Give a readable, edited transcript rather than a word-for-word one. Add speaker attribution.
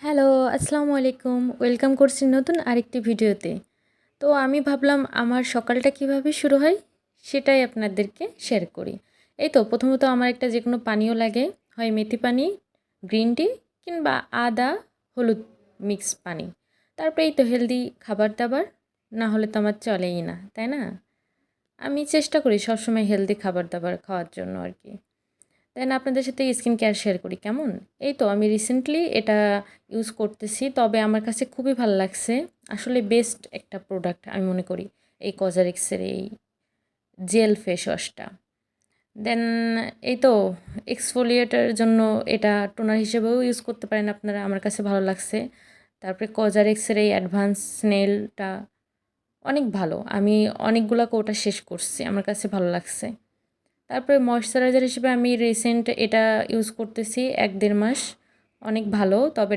Speaker 1: Hello, আসসালামু আলাইকুম। Welcome করছি নতুন আরেকটি ভিডিওতে। তো আমি ভাবলাম আমার সকালটা কিভাবে শুরু হয় সেটাই আপনাদেরকে শেয়ার করি। এই তো প্রথমত আমার একটা যেকোনো পানীয় লাগে, হয় মেথি পানি, গ্রিন টি কিংবা আদা, হলুদ মিক্স পানি। তারপরে এই তো হেলদি খাবার-দাবার না হলে তো আমার চলেই না, তাই না? আমি চেষ্টা করি সবসময় হেলদি খাবার-দাবার খাওয়ার জন্য আরকি। দেন আপনাদের সাথে স্কিন কেয়ার শেয়ার করি কেমন? এই তো আমি রিসেন্টলি এটা ইউজ করতেছি। তবে আমার কাছে খুবই ভাল লাগছে। আসলে বেস্ট একটা প্রোডাক্ট আমি মনে করি। এই কজারিক্সের এই জেল ফেস ওয়াশটা। দেন এই তো এক্সফোলিয়েটের জন্য এটা টোনার হিসেবেও ইউজ করতে পারেন আপনারা। আমার কাছে ভালো লাগছে। তারপরে কজারিক্সের এই অ্যাডভান্স স্নেলটা অনেক ভালো। আমি অনেকগুলা ওটা শেষ করছি। আমার কাছে ভালো লাগছে। তারপরে ময়েশ্চারাইজার হিসেবে আমি রিসেন্ট এটা ইউজ করতেছি ১-১.৫ মাস। অনেক ভালো। তবে